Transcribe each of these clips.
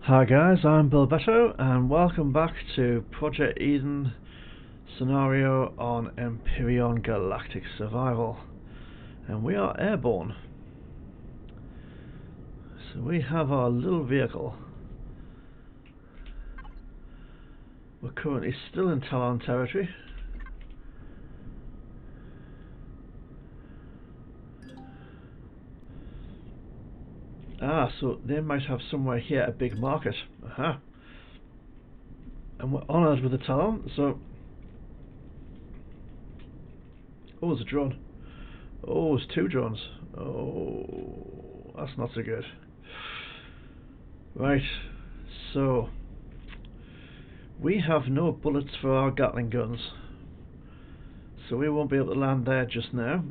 Hi guys, I'm Bilbetto and welcome back to Project Eden scenario on Empyrion Galactic Survival, and we are airborne. So we have our little vehicle. We're currently still in Talon territory. So they might have somewhere here a big market. Aha. And we're honoured with the Talon, so... Oh, there's a drone. Oh, there's two drones. Oh, that's not so good. Right, so... we have no bullets for our Gatling guns, so we won't be able to land there just now.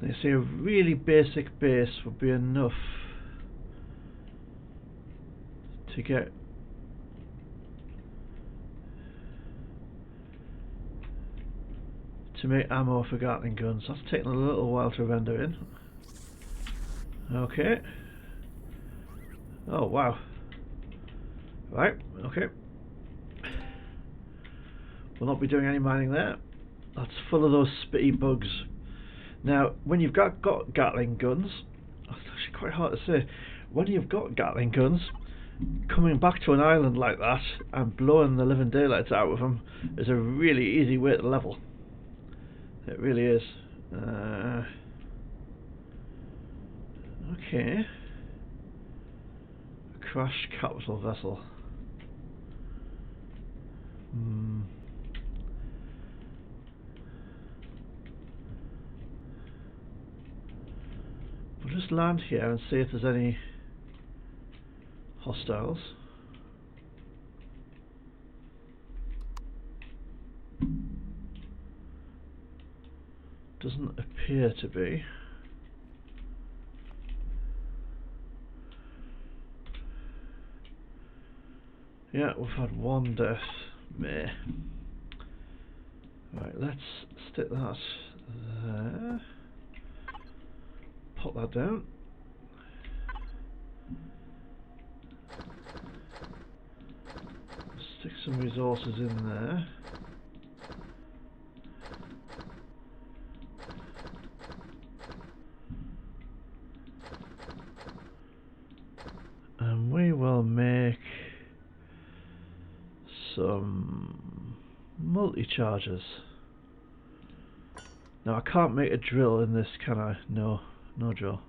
They say a really basic base would be enough to get to make ammo for Gatling guns. That's taken a little while to render in. Okay. Oh wow. Right, okay. We'll not be doing any mining there. That's full of those spitty bugs. Now, when you've got Gatling guns, it's actually quite hard to say. When you've got Gatling guns, coming back to an island like that and blowing the living daylights out of them is a really easy way to level. It really is. Okay. A crashed capital vessel. We'll just land here and see if there's any hostiles. Doesn't appear to be. Yeah, we've had one death. Meh. Right, let's stick that there. Pop that down. Stick some resources in there. And we will make some multi-chargers. Now I can't make a drill in this, can I? No drill.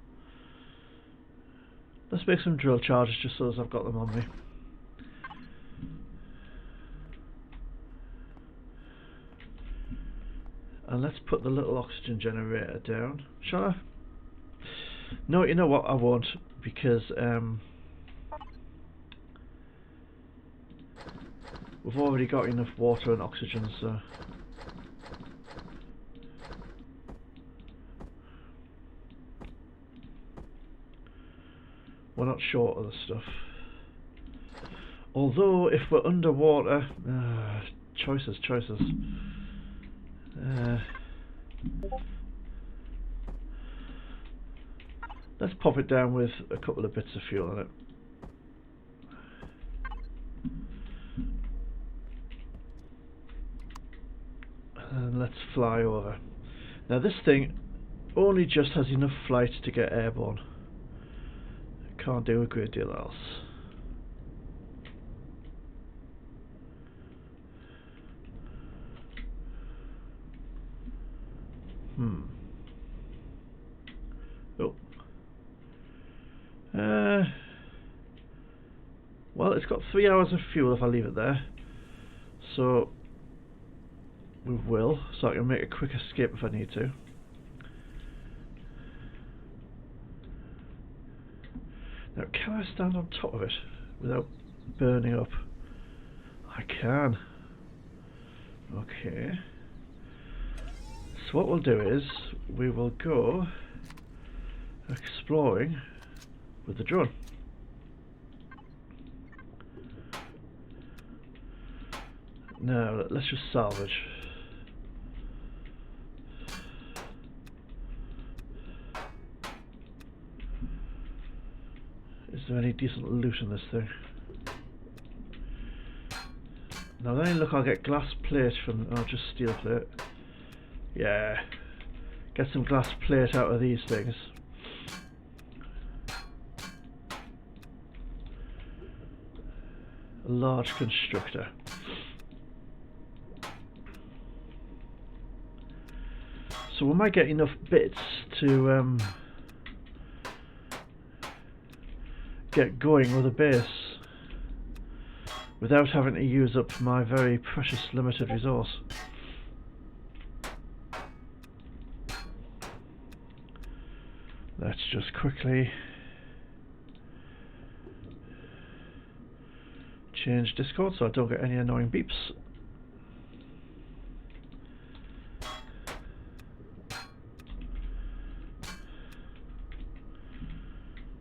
Let's make some drill chargers just so as I've got them on me. And let's put the little oxygen generator down. Shall I? No, you know what? I won't, because we've already got enough water and oxygen, so... we're not short of the stuff. Although, if we're underwater... choices. Let's pop it down with a couple of bits of fuel in it. And let's fly over. Now this thing only just has enough flight to get airborne. It can't do a great deal else. Oh. Well, it's got 3 hours of fuel if I leave it there. So we will, so I can make a quick escape if I need to. Now, can I stand on top of it without burning up? I can. Okay. So what we'll do is, we will go exploring with the drone. No, let's just salvage. Is there any decent loot in this thing? Now then, look, I'll get glass plate from. Oh, just steel plate. Yeah, get some glass plate out of these things. A large constructor. So we might get enough bits to get going with a base without having to use up my very precious limited resource. Let's just quickly change Discord so I don't get any annoying beeps.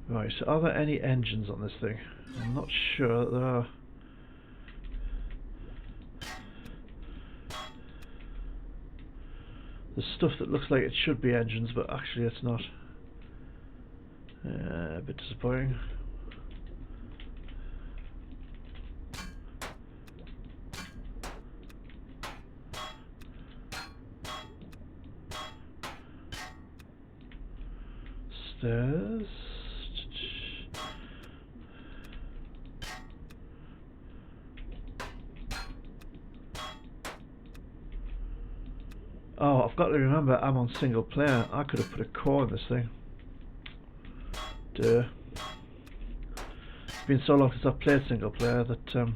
Right, so are there any engines on this thing? I'm not sure that there are. There's stuff that looks like it should be engines, but actually it's not. A bit disappointing. Stairs. Oh, I've got to remember I'm on single player. I could have put a core in this thing. Duh. It's been so long since I've played single player that and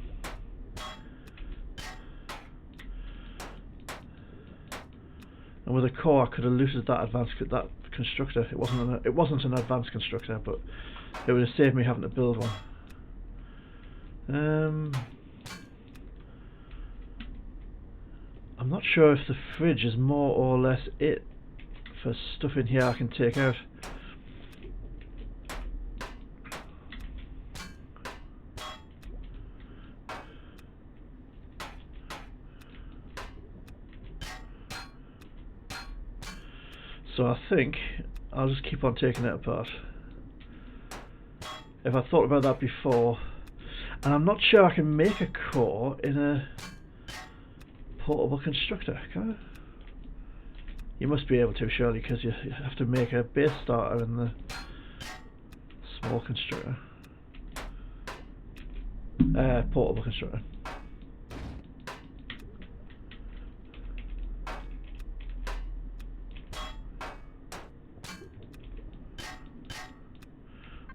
with a core I could have looted that that constructor. It wasn't an advanced constructor, but it would have saved me having to build one. I'm not sure if the fridge is more or less it for stuff in here I can take out. So I think I'll just keep on taking it apart. If I thought about that before, and I'm not sure I can make a core in a portable constructor, can I? You must be able to, surely, because you have to make a base starter in the small constructor. Portable constructor.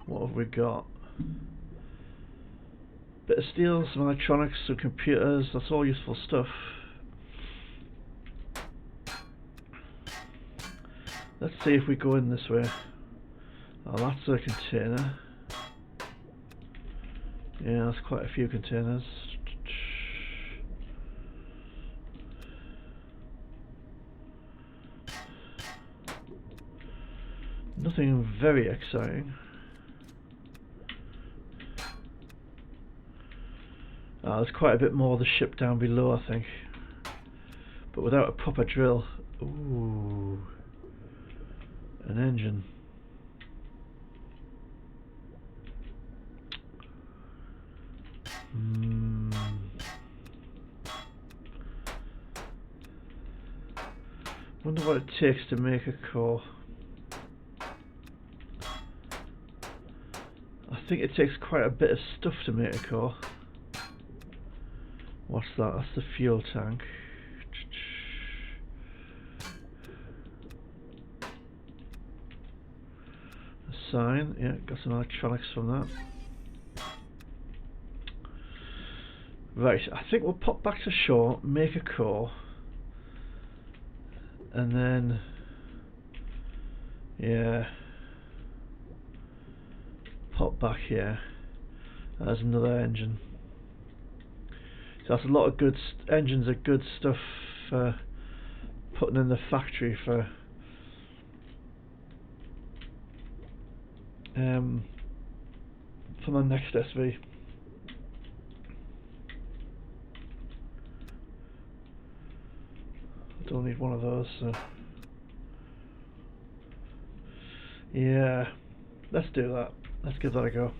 What have we got? Bit of steel, some electronics, some computers, that's all useful stuff. Let's see if we go in this way. Oh, that's a container. Yeah, that's quite a few containers. Nothing very exciting. There's quite a bit more of the ship down below, I think. But without a proper drill. Ooh. An engine. Wonder what it takes to make a core. I think it takes quite a bit of stuff to make a core. What's that? That's the fuel tank. A sign, yeah, got some electronics from that. Right, I think we'll pop back to shore, make a core, and then, yeah, pop back here. There's another engine. So that's a lot of good engines are good stuff for putting in the factory for my next SV. still need one of those, so yeah, let's do that. Let's give that a go.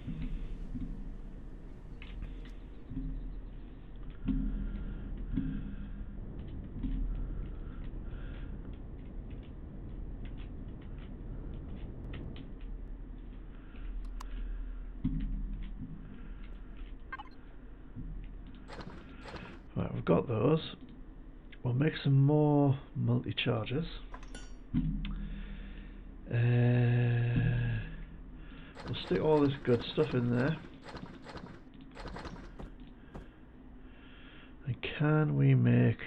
Right, we've got those. We'll make some more multi-chargers. We'll stick all this good stuff in there. And can we make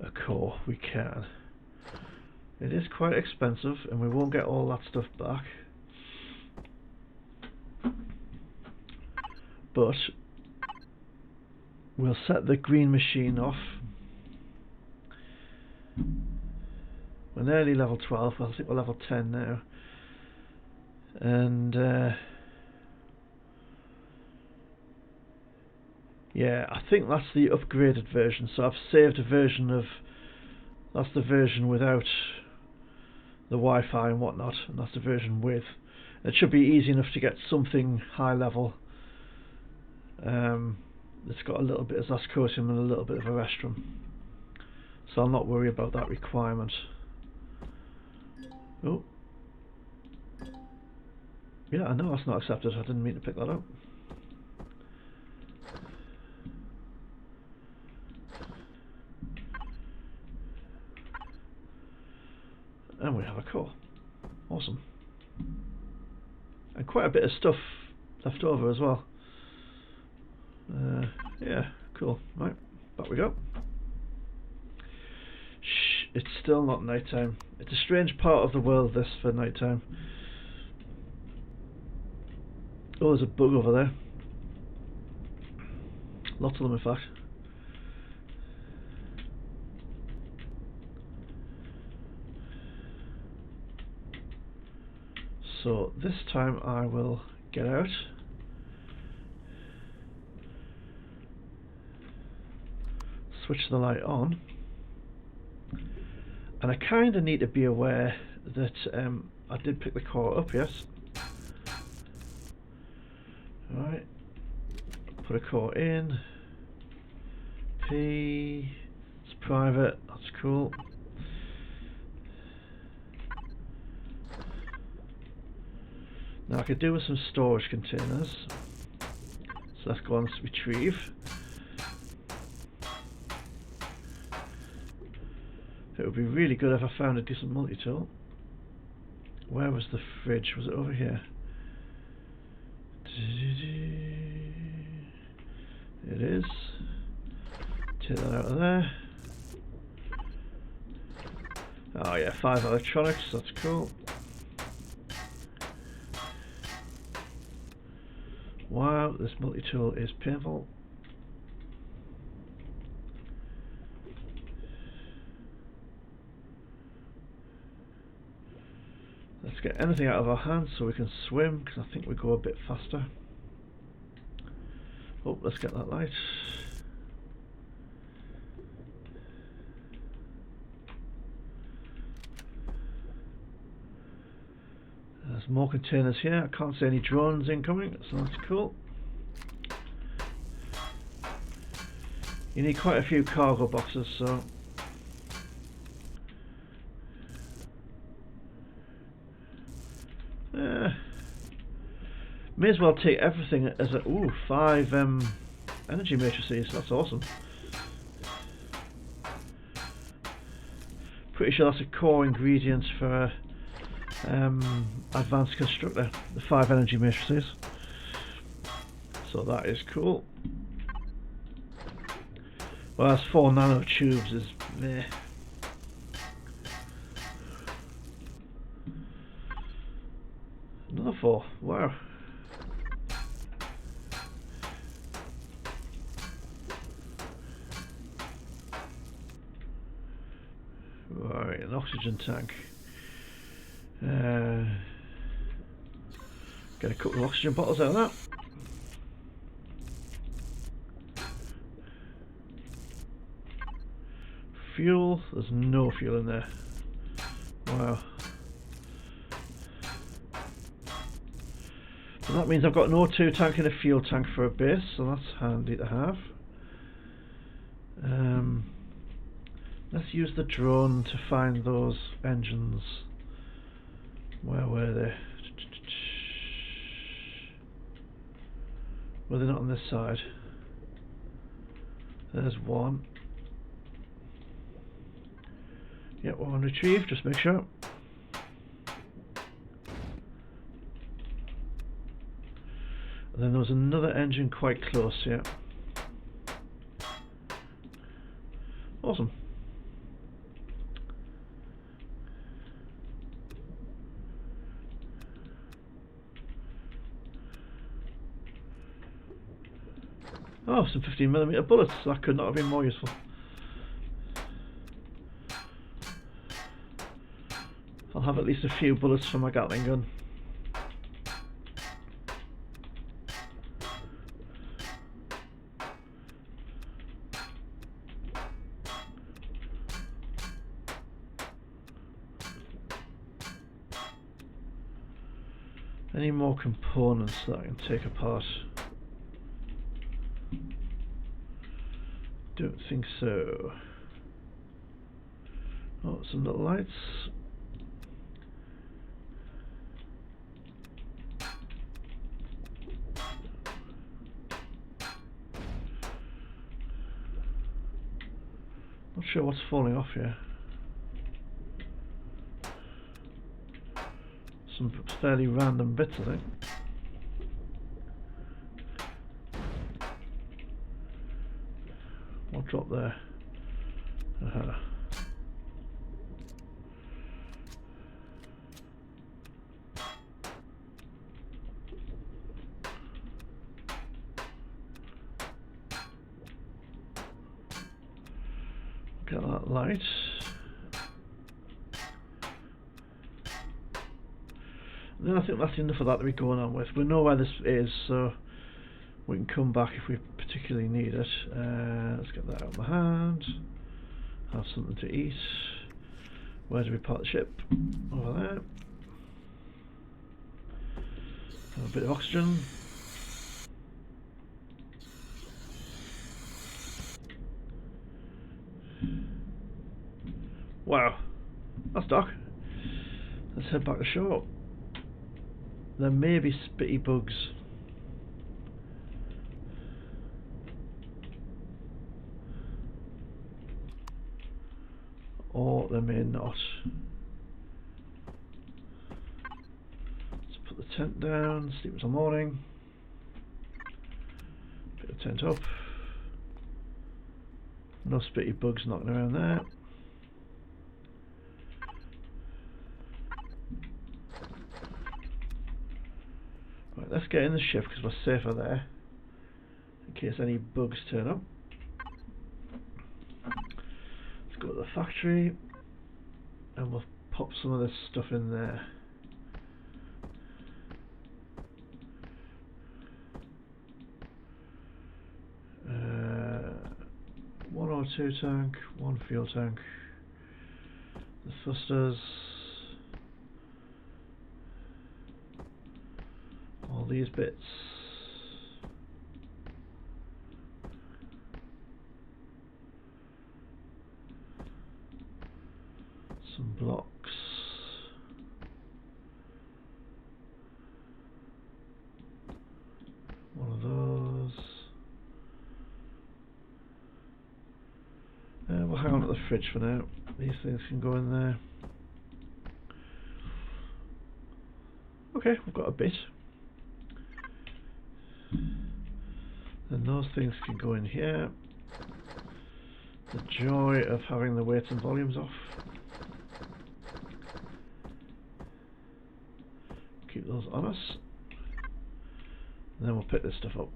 a core? We can. It is quite expensive and we won't get all that stuff back. But we'll set the green machine off. We're nearly level 12, I think we're level 10 now. And yeah, I think that's the upgraded version. So I've saved a version of, that's the version without the Wi-Fi and whatnot, and that's the version with. It should be easy enough to get something high level. It's got a little bit of Zascosium and a little bit of a restrum, so I'll not worry about that requirement. Oh, yeah, I know that's not accepted. I didn't mean to pick that up. And we have a core. Awesome. And quite a bit of stuff left over as well. Yeah, cool. Right, back we go. Shh, it's still not nighttime. It's a strange part of the world, this, for nighttime. Oh, there's a bug over there. Lots of them, in fact. So this time I will get out. Switch the light on. And I kind of need to be aware that I did pick the core up, yes. Alright. Put a core in. P. It's private, that's cool. Now I could do with some storage containers. So let's go on to retrieve. It would be really good if I found a decent multi-tool. Where was the fridge? Was it over here? It is. Take that out of there. Oh yeah, 5 electronics, that's cool. Wow, this multi-tool is painful. Let's get anything out of our hands so we can swim, because I think we go a bit faster. Oh, let's get that light. There's more containers here. I can't see any drones incoming, so that's cool. You need quite a few cargo boxes, so may as well take everything as a 5 energy matrices. That's awesome. Pretty sure that's a core ingredient for advanced constructor, the 5 energy matrices. So that is cool. Well, that's 4 nanotubes is meh. Another 4, wow. Right, an oxygen tank. Get a couple of oxygen bottles out of that. fuel? There's no fuel in there. Wow. So that means I've got an O2 tank and a fuel tank for a base, so that's handy to have. Let's use the drone to find those engines. Where were they? Were they not on this side? There's one. Yep, one retrieved, just make sure. And then there was another engine quite close, yeah. Awesome. Oh, some 15mm bullets. That could not have been more useful. I'll have at least a few bullets for my Gatling gun. Any more components that I can take apart? Don't think so. Oh, some little lights. Not sure what's falling off here. Some fairly random bits, I think. What dropped there? Get that light. And then I think that's enough of that to be going on with. We know where this is, so we can come back if we particularly need it. Let's get that out of my hand. Have something to eat. Where do we park the ship? Over there. Have a bit of oxygen. Wow, that's dark. Let's head back to shore. There may be spitty bugs. Or there may not. Let's put the tent down, sleep until morning. Put the tent up. No spitty bugs knocking around there. Right, let's get in the ship because we're safer there in case any bugs turn up. Let's go to the factory and we'll pop some of this stuff in there. One O2 tank, one fuel tank, the thrusters, all these bits. Some blocks. One of those. We'll hang on to the fridge for now. These things can go in there. Okay, we've got a bit. Then those things can go in here. The joy of having the weights and volumes off. Keep those on us. And then we'll pick this stuff up.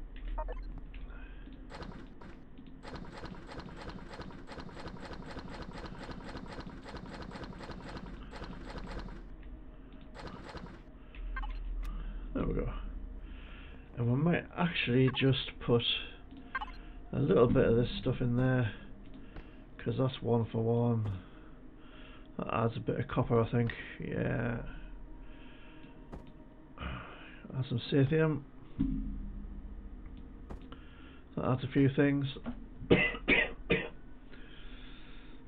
There we go. And we might actually just put a little bit of this stuff in there because that's 1 for 1. That adds a bit of copper, I think. Yeah. Add some sathium. That adds a few things.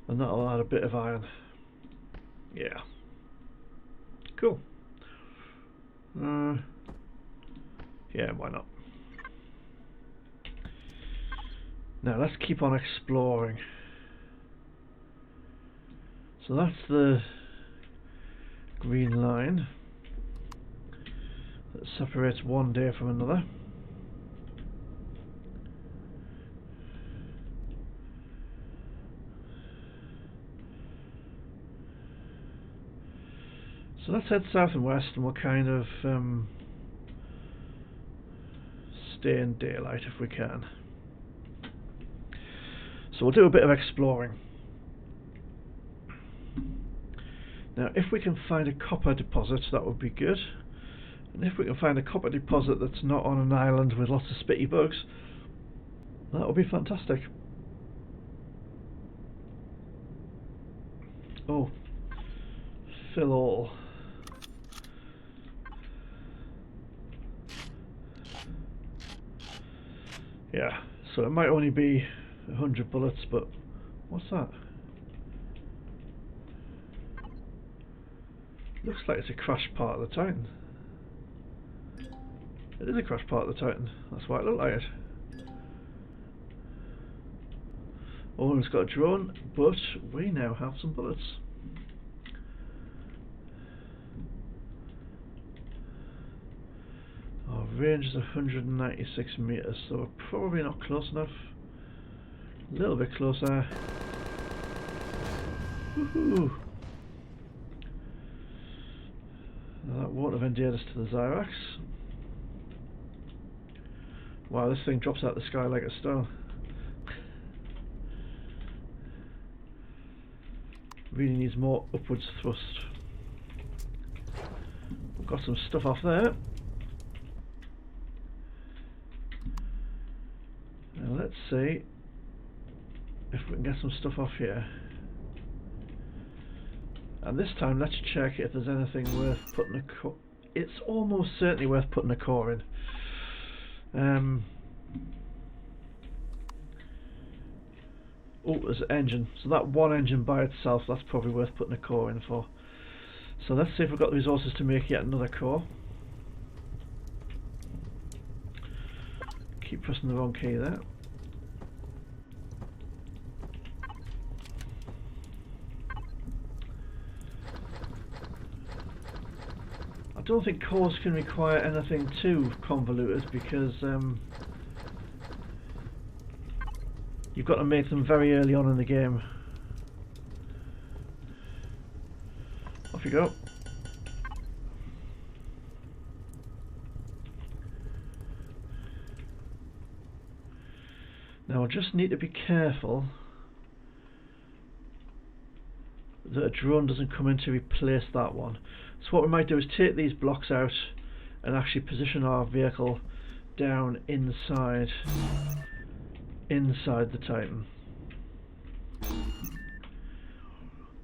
And that'll add a bit of iron. Yeah. Cool. Yeah, why not? Now let's keep on exploring. So that's the green line that separates one day from another. So let's head south and west, and we'll kind of stay in daylight if we can. So we'll do a bit of exploring. Now if we can find a copper deposit, that would be good. And if we can find a copper deposit that's not on an island with lots of spitty bugs, that would be fantastic. Oh, fill all. Yeah, so it might only be 100 bullets, but what's that? Looks like it's a crashed part of the Titan. It is a crashed part of the Titan. That's why it looked like it. Oh, it's got a drone, but we now have some bullets. Our range is 196 meters, so we're probably not close enough. A little bit closer. Woohoo! Now that won't have endeared us to the Zyrax. Wow, this thing drops out of the sky like a stone. Really needs more upwards thrust. We've got some stuff off there. Now let's see if we can get some stuff off here. And this time let's check if there's anything worth putting a core. It's almost certainly worth putting a core in. Oh, there's an engine. So that one engine by itself, that's probably worth putting a core in for. So let's see if we've got the resources to make yet another core. Keep pressing the wrong key there. I don't think cores can require anything too convoluted because you've got to make them very early on in the game. Off you go. Now I just need to be careful that a drone doesn't come in to replace that one. So what we might do is take these blocks out and actually position our vehicle down inside the Titan.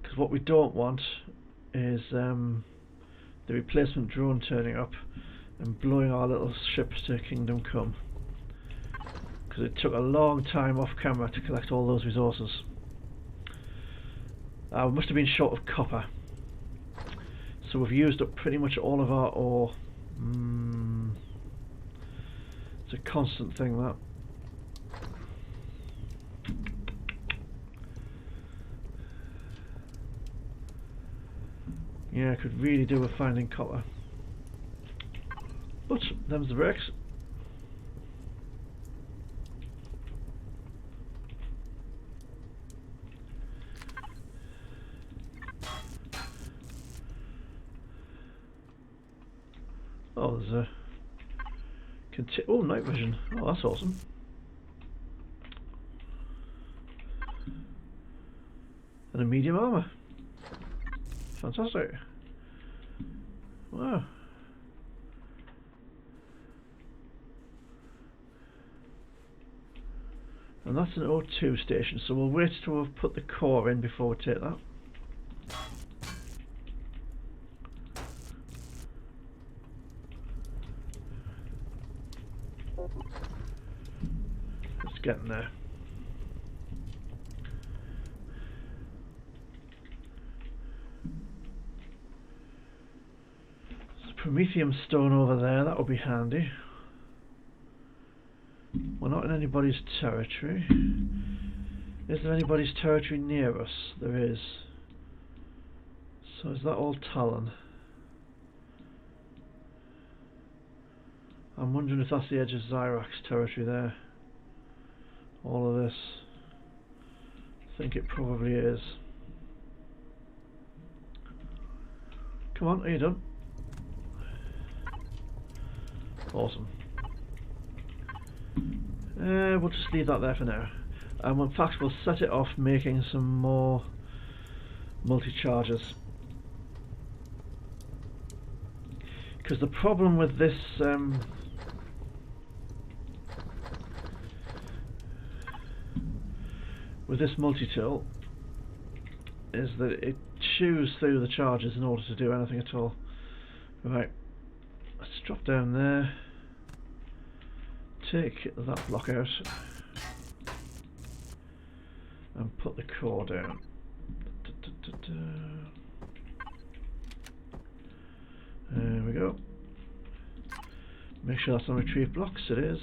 Because what we don't want is the replacement drone turning up and blowing our little ship to Kingdom Come. Because it took a long time off camera to collect all those resources. We must have been short of copper. So we've used up pretty much all of our ore. It's a constant thing, that. Yeah, I could really do with finding copper. But them's the bricks. Oh, there's a oh, night vision. Oh, that's awesome. And a medium armor. Fantastic. Wow. And that's an O2 station, so we'll wait till we've put the core in before we take that. It's getting there. There's a Prometheum stone over there, that will be handy. We're not in anybody's territory. Is there anybody's territory near us? There is. So is that all Talon? I'm wondering if that's the edge of Zyrax territory there. All of this. I think it probably is. Come on, are you done? Awesome. We'll just leave that there for now. In fact, we'll set it off making some more multi-chargers. Because the problem with this multi-tool is that it chews through the charges in order to do anything at all. Right, let's drop down there, take that block out and put the core down. There we go. Make sure that's on retrieve blocks, it is.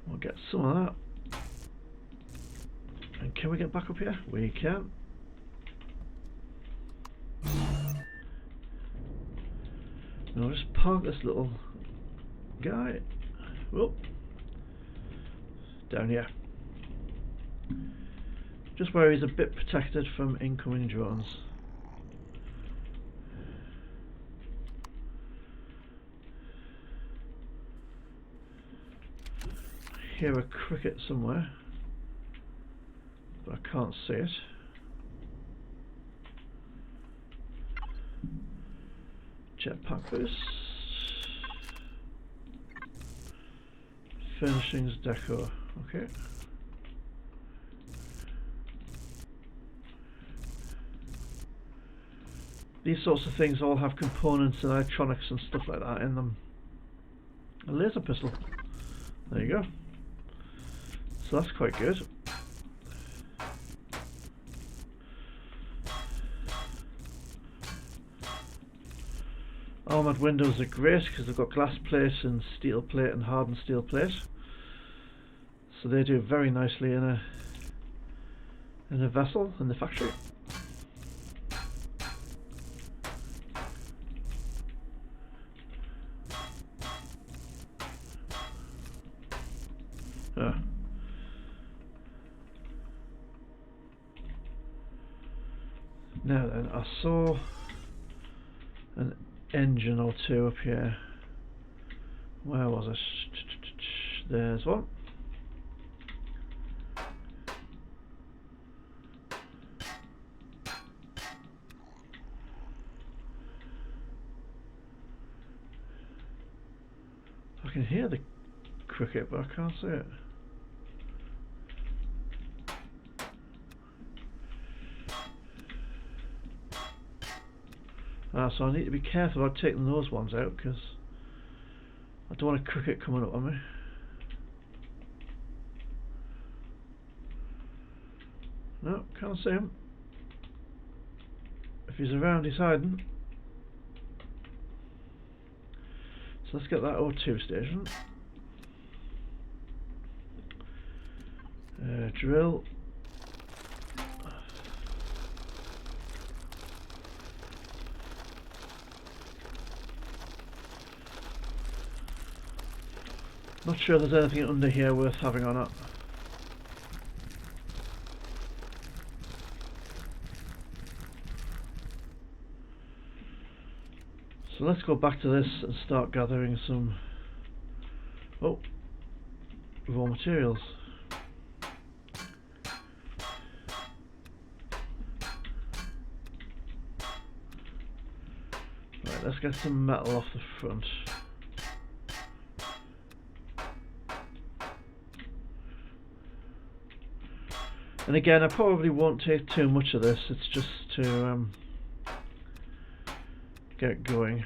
We'll get some of that. And can we get back up here? We can. And I'll just park this little guy. Whoop. Down here. Just where he's a bit protected from incoming drones. I hear a cricket somewhere, but I can't see it. Jetpack boost. Furnishings decor. Okay. These sorts of things all have components and electronics and stuff like that in them. A laser pistol. There you go. So that's quite good. Armoured windows are great because they've got glass plate and steel plate and hardened steel plate. So they do very nicely in a vessel in the factory. Now then, I saw an engine or two up here. Where was it? There's one. I can hear the cricket, but I can't see it. So I need to be careful about taking those ones out because I don't want a cricket coming up on me. No, can't see him. If he's around, he's hiding. So let's get that O2 station. Drill. Not sure there's anything under here worth having or not. So let's go back to this and start gathering some Oh, raw materials. Right, let's get some metal off the front. And again, I probably won't take too much of this, it's just to get going.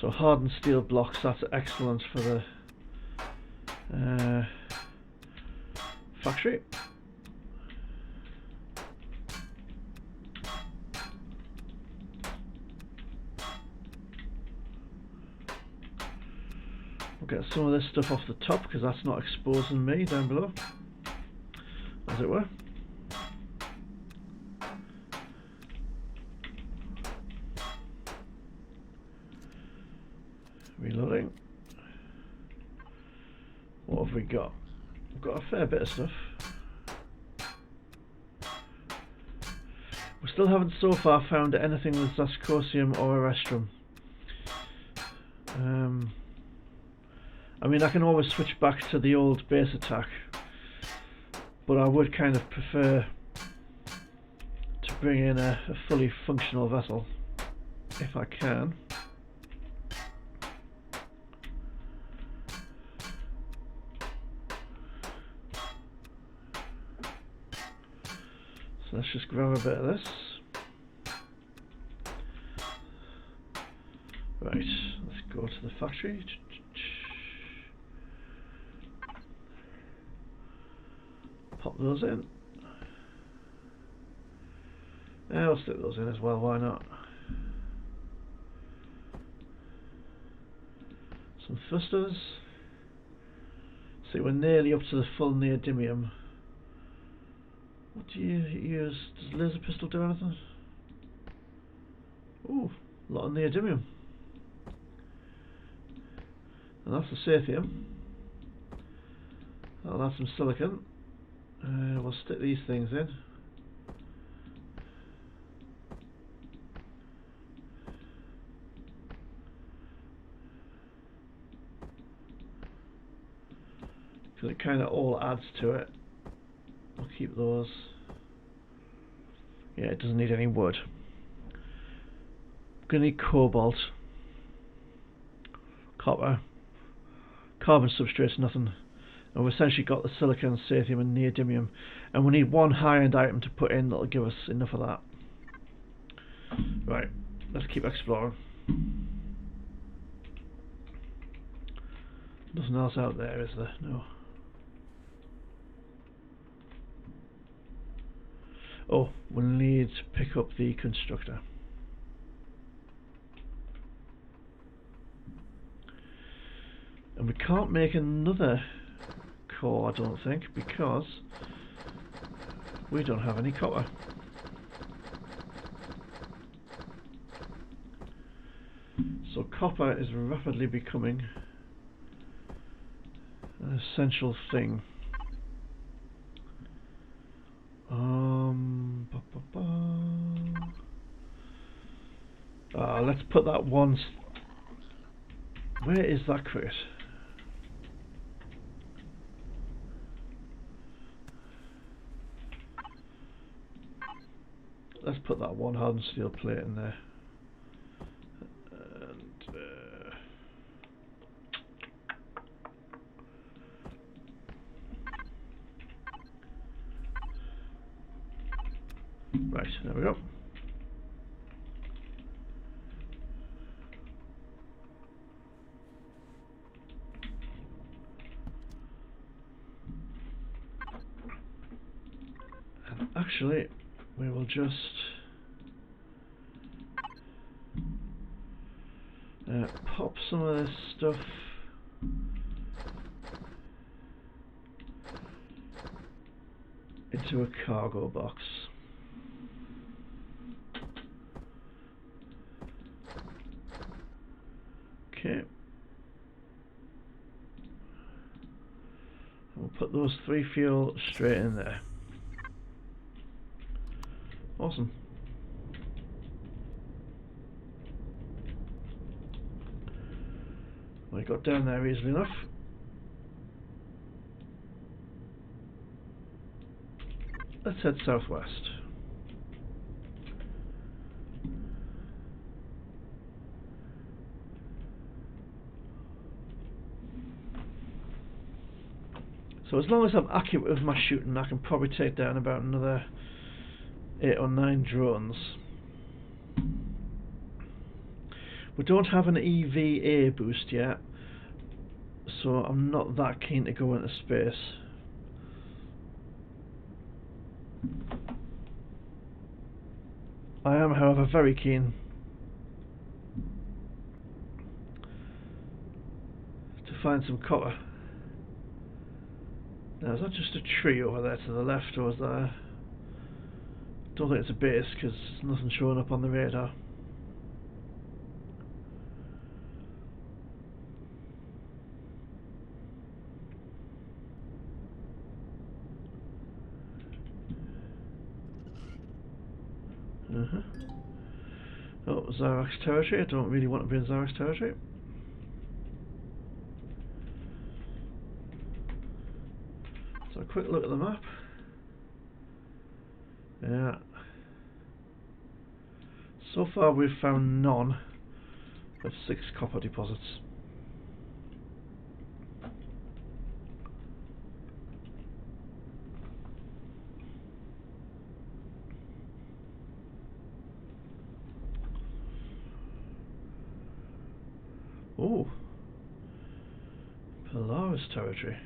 So hardened steel blocks, that's excellent for the factory. We'll get some of this stuff off the top because that's not exposing me down below, as it were. Reloading. What have we got? We've got a fair bit of stuff. We still haven't so far found anything with Zascosium or Erestrum. I mean, I can always switch back to the old base attack, but I would kind of prefer to bring in a fully functional vessel if I can. So let's just grab a bit of this. Right, let's go to the factory. Pop those in. Yeah, I'll stick those in as well, why not? Some thrusters. See, we're nearly up to the full neodymium. What do you use? Does laser pistol do anything? Ooh, a lot of neodymium. And that's the sathium. I'll add some silicon. We'll stick these things in. Because it kind of all adds to it. We'll keep those. Yeah, it doesn't need any wood. We're going to need cobalt, copper, carbon substrates, nothing. And we've essentially got the silicon, sathium and neodymium, and we need one high-end item to put in that'll give us enough of that. Right, let's keep exploring. Nothing else out there, is there? No. Oh, we'll need to pick up the constructor. And we can't make another core, I don't think, because we don't have any copper. So copper is rapidly becoming an essential thing. Let's put that one. Where is that crate? Let's put that one hardened steel plate in there. And right, there we go. And actually, we will just pop some of this stuff into a cargo box. Okay. We'll put those 3 fuel straight in there. Awesome. We got down there easily enough. Let's head southwest. So as long as I'm accurate with my shooting, I can probably take down about another 8 or 9 drones. We don't have an EVA boost yet, so I'm not that keen to go into space. I am, however, very keen to find some copper. Now, is that just a tree over there to the left, or is that a... don't think it's a base, because there's nothing showing up on the radar. Oh, Xyrax territory. I don't really want to be in Xyrax territory. So a quick look at the map. Yeah. So far we've found none of 6 copper deposits. Oh, Polaris territory.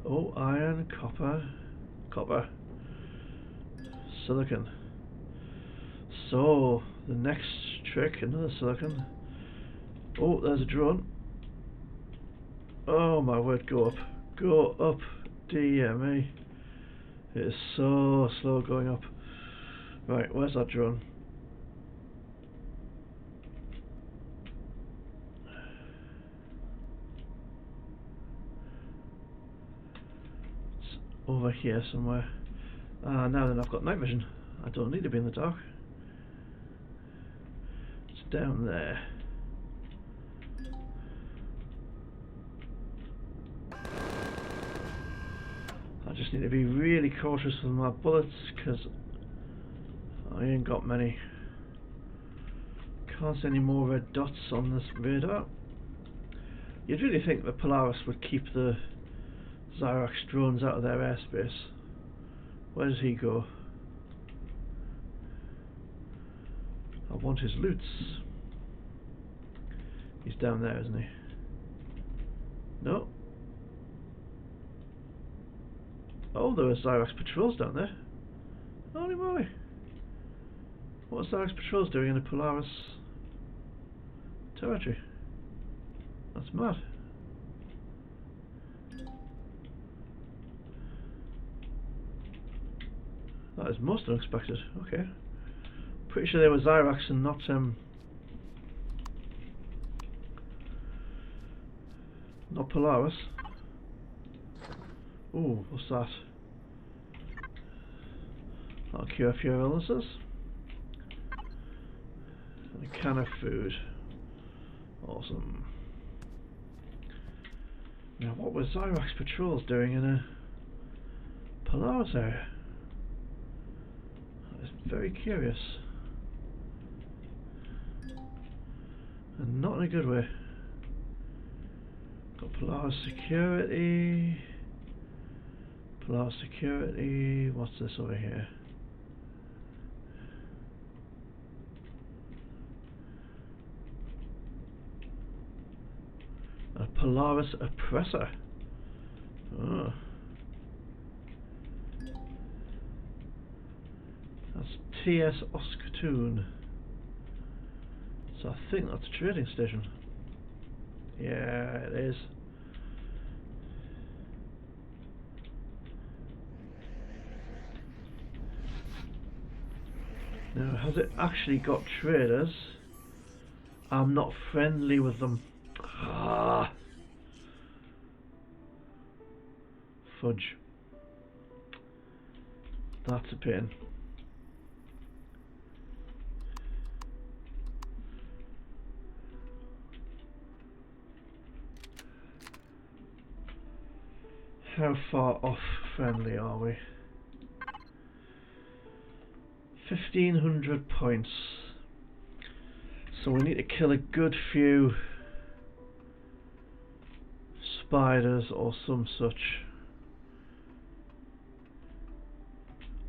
Oh, iron, copper, silicon. So, the next trick, another silicon. Oh, there's a drone. Oh my word, go up, dear me. It is so slow going up. Right, where's that drone? It's over here somewhere. Now then, I've got night vision. I don't need to be in the dark. It's down there. I just need to be really cautious with my bullets, because I ain't got many. Can't see any more red dots on this radar. You'd really think the Polaris would keep the Xyrax drones out of their airspace. Where does he go? I want his loots. He's down there, isn't he? No. Oh, there are Xyrax patrols down there. Holy moly. What are Xyrax patrols doing in the Polaris territory? That's mad. That is most unexpected. Okay. Pretty sure they were Xyrax and not Polaris. Ooh, what's that? That'll cure a few illnesses. And a can of food. Awesome. Now, what were Xyrax patrols doing in a Polaris area? That is very curious. And not in a good way. Got Polaris security. Polaris security. What's this over here? A Polaris oppressor. Oh. That's TS Oskatoon. So I think that's a trading station. Yeah, it is. Now, has it actually got traders? I'm not friendly with them. Ah. Fudge. That's a pain. How far off friendly are we? 1500 points. So we need to kill a good few spiders or some such.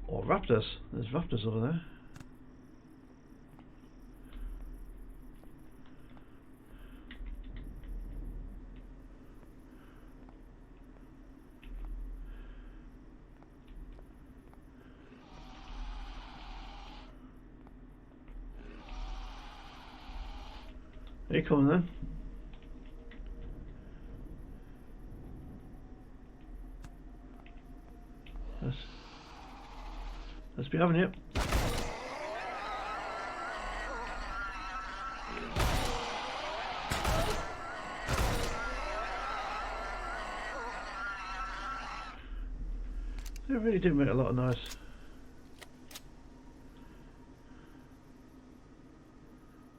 Or raptors. There's raptors over there. Are you coming then? Let's be having it. They really did make a lot of noise.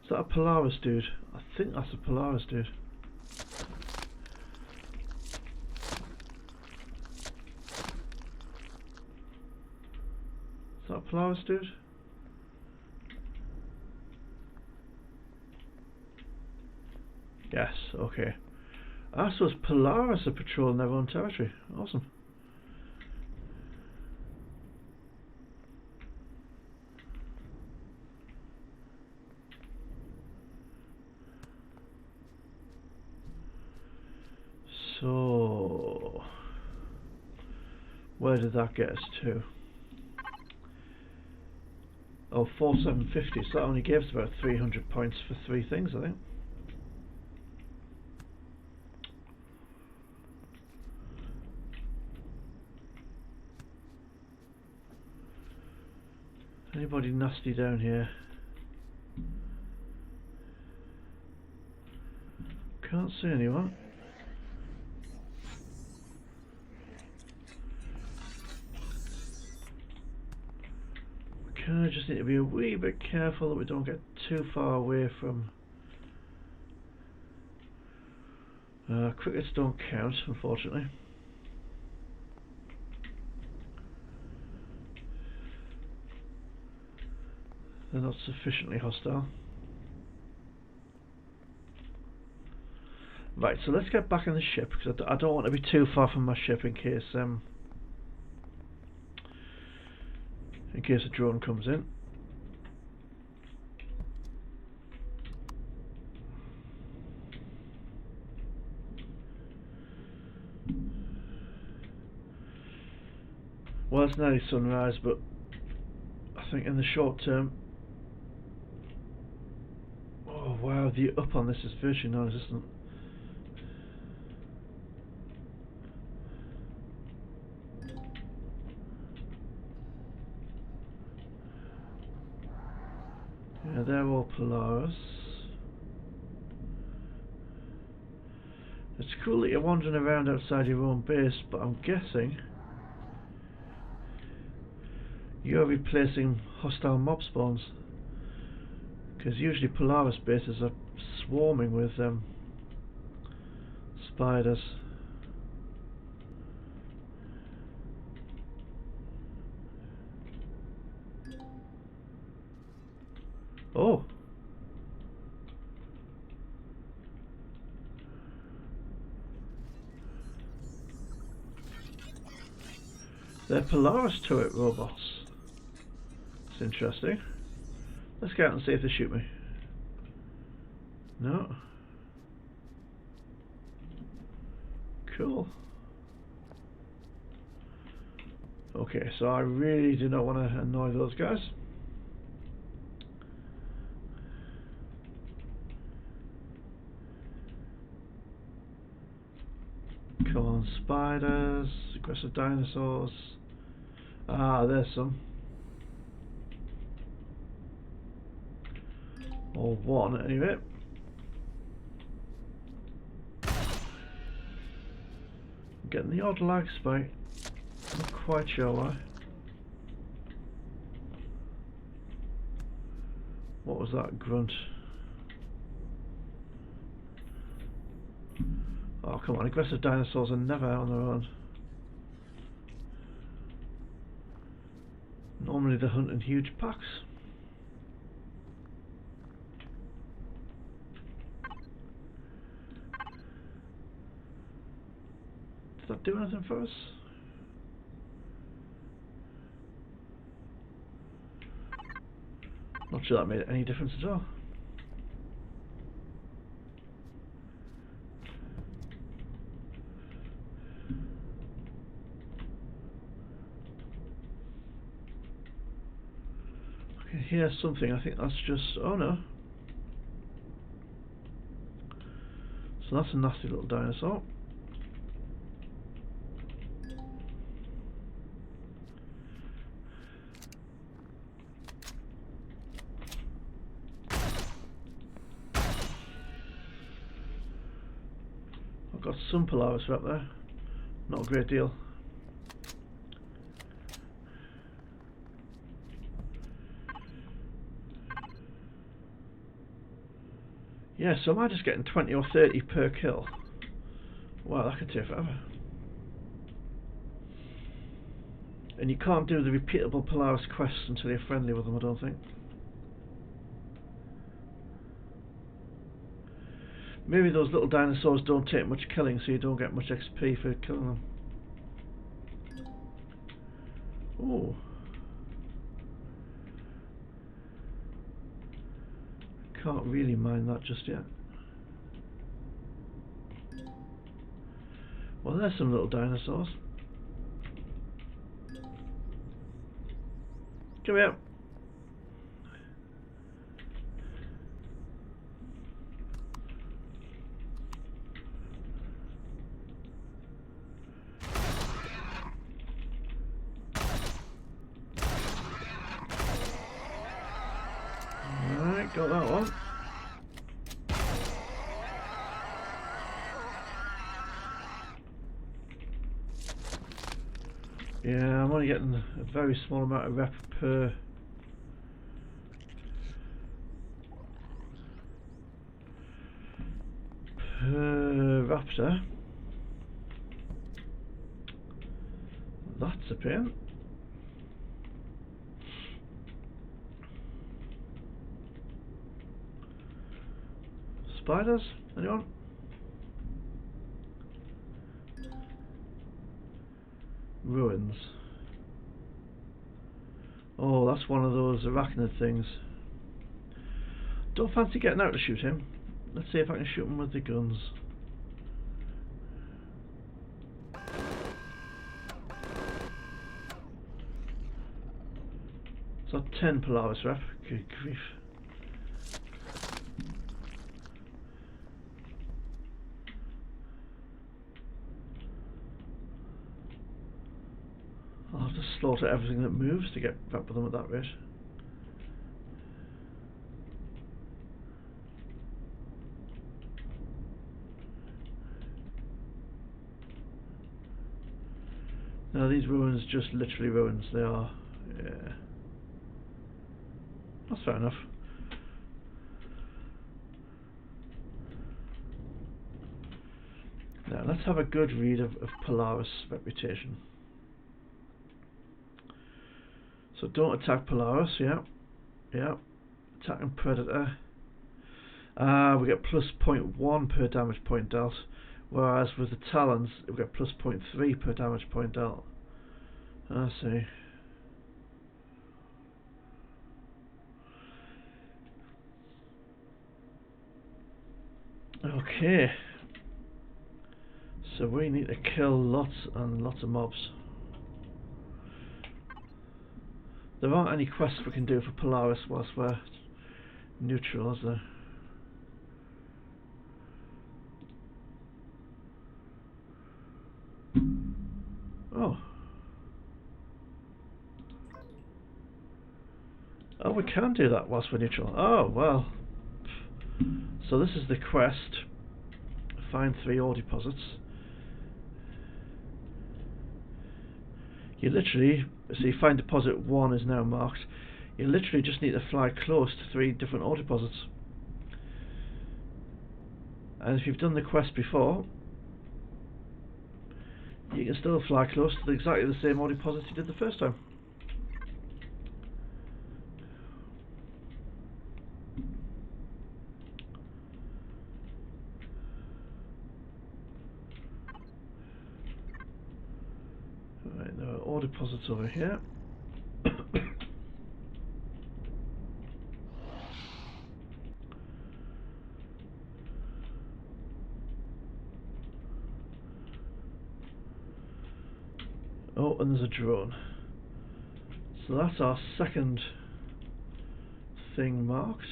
Is that a Polaris dude? I think that's a Polaris dude. Is that a Polaris dude? Yes, okay. Ah, so it's Polaris are patrolling their own territory. Awesome. So, where did that get us to? Oh, 4750, so that only gave us about 300 points for 3 things, I think. Anybody nasty down here? Can't see anyone. I just need to be a wee bit careful that we don't get too far away from... crickets don't count, unfortunately. They're not sufficiently hostile. Right, so let's get back in the ship, because I don't want to be too far from my ship in case a drone comes in. Well, it's nearly sunrise, but I think in the short term... Oh wow, the up on this is virtually non-existent. Yeah, they're all Polaris. It's cool that you're wandering around outside your own base, but I'm guessing you're replacing hostile mob spawns, because usually Polaris bases are swarming with spiders. Oh! They're Polaris turret robots. It's interesting. Let's go out and see if they shoot me. No. Cool. Okay, so I really do not want to annoy those guys. Come on, spiders, aggressive dinosaurs. Ah, there's some. Or one, anyway. I'm getting the odd lag spike. Not quite sure why. What was that grunt? Oh, come on, aggressive dinosaurs are never out on their own. Normally they hunt in huge packs. Did that do anything for us? Not sure that made any difference at all. I can hear something. I think that's just... oh no. So that's a nasty little dinosaur. I've got some Polaris up there. Not a great deal. Yeah, so am I just getting 20 or 30 per kill? Wow, that could take forever. And you can't do the repeatable Polaris quests until you're friendly with them, I don't think. Maybe those little dinosaurs don't take much killing, so you don't get much XP for killing them. Ooh. Can't really mine that just yet. Well, there's some little dinosaurs. Come here. Alright, got that one. Yeah, I'm only getting a very small amount of rep per raptor. That's a pain. Spiders? Anyone? Ruins. Oh, that's one of those arachnid things. Don't fancy getting out to shoot him. Let's see if I can shoot him with the guns. So 10 Polaris rep. Good grief. I'll have to slaughter everything that moves to get back with them at that rate. Now these ruins just literally ruins, they are. Yeah. That's fair enough. Now let's have a good read of Polaris reputation. So don't attack Polaris, yeah. Yeah. Attacking Predator. We get plus 0.1 per damage point dealt. Whereas with the Talons, we get plus 0.3 per damage point dealt. I see. Okay. So we need to kill lots and lots of mobs. There aren't any quests we can do for Polaris whilst we're neutral, is there? Oh. Oh, we can do that whilst we're neutral. Oh, well. So this is the quest. Find 3 ore deposits. You literally, so you find deposit 1 is now marked. You literally just need to fly close to 3 different ore deposits. And if you've done the quest before, you can still fly close to exactly the same ore deposits you did the first time. Right, there are ore deposits over here. Oh, and there's a drone. So that's our second thing marked.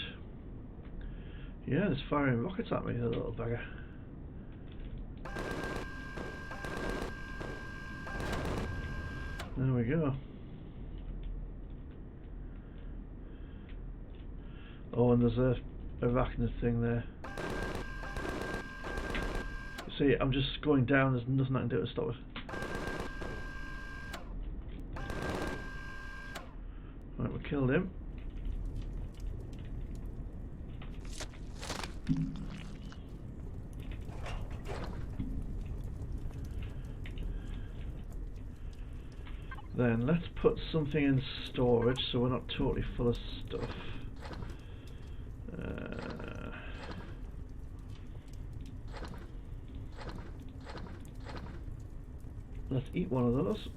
Yeah, it's firing rockets at me, the little beggar. There we go. Oh, and there's a arachnid thing there. See, I'm just going down, there's nothing I can do to stop it. Right, we killed him. Then let's put something in storage so we're not totally full of stuff. Let's eat one of those.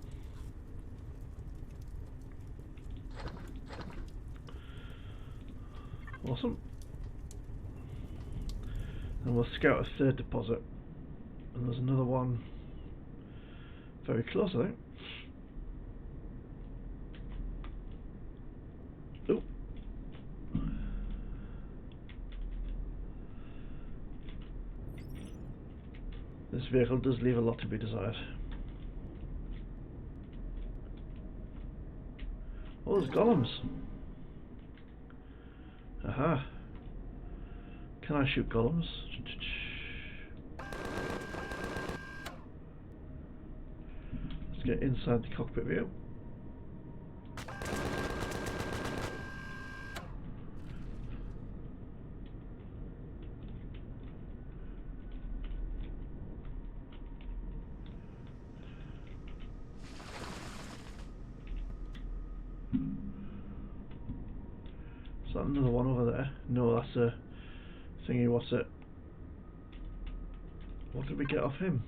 Awesome. And we'll scout a third deposit. And there's another one very close, I think. Oh. This vehicle does leave a lot to be desired. Oh, there's golems. Aha. Can I shoot golems? Let's get inside the cockpit view. Is that another one over there? No, that's a thingy. What's it? What did we get off him?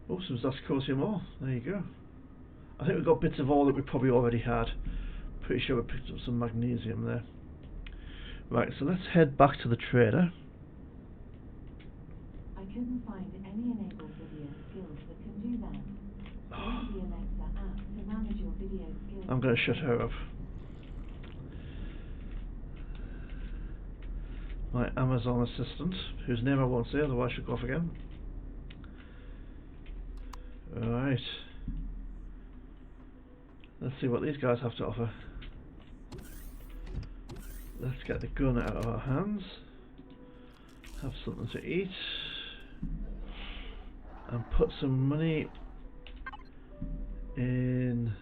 Oh, some Zascosium ore. There you go. I think we got bits of ore that we probably already had. Pretty sure we picked up some magnesium there. Right, so let's head back to the trader. I couldn't find any enabled video skills that can do that. Use the Alexa app to manage your video skills. I'm going to shut her up. My Amazon assistant, whose name I won't say, otherwise she'll go off again. Right. Let's see what these guys have to offer. Let's get the gun out of our hands. Have something to eat. And put some money in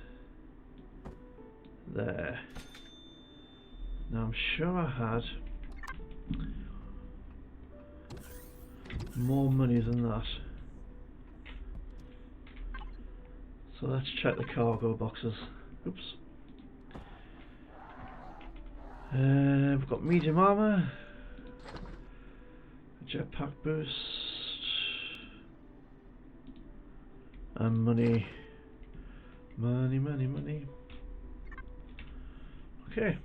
there. Now I'm sure I had more money than that. So let's check the cargo boxes. Oops. We've got medium armor, jetpack boost, and money. Money. Okay.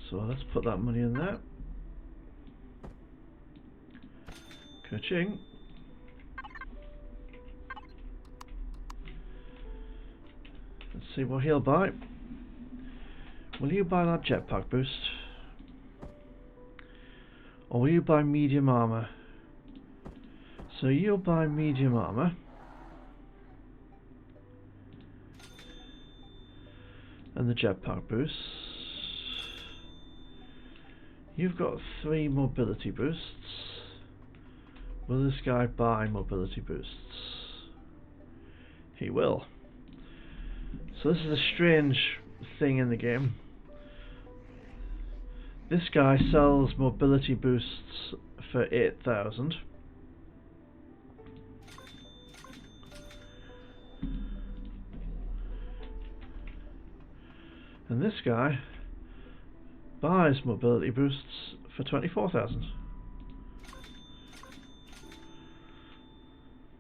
So let's put that money in there. Ka-ching. Let's see what he'll buy. Will you buy that jetpack boost? Or will you buy medium armor? So you'll buy medium armor. And the jetpack boost. You've got 3 mobility boosts. Will this guy buy mobility boosts? He will. So this is a strange thing in the game. This guy sells mobility boosts for 8,000. And this guy buys mobility boosts for 24,000.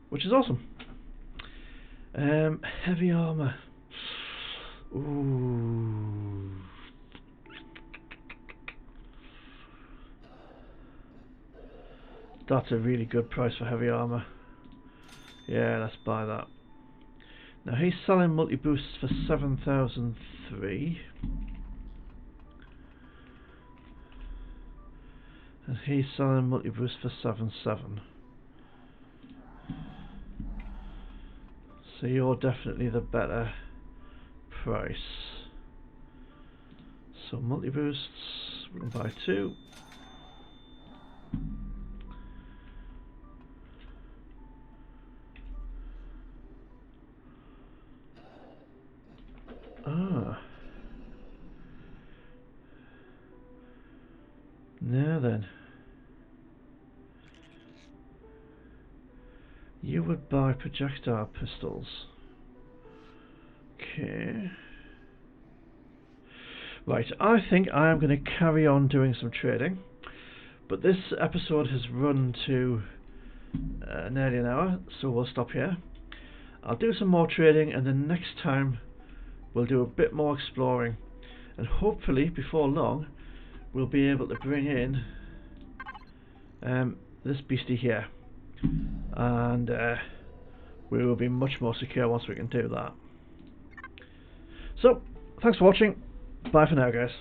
Which is awesome. Heavy armor. Ooh. That's a really good price for heavy armor. Yeah, let's buy that. Now he's selling multi-boosts for 7,003. And he's selling multi-boosts for 7,700. So you're definitely the better price. So multi-boosts, we can buy 2. Ah. Now then. You would buy projectile pistols. Okay. Right, I think I am going to carry on doing some trading. But this episode has run to nearly an hour, so we'll stop here. I'll do some more trading, and then next time we'll do a bit more exploring. And hopefully, before long, we'll be able to bring in this beastie here. And we will be much more secure once we can do that. So, thanks for watching. Bye for now, guys.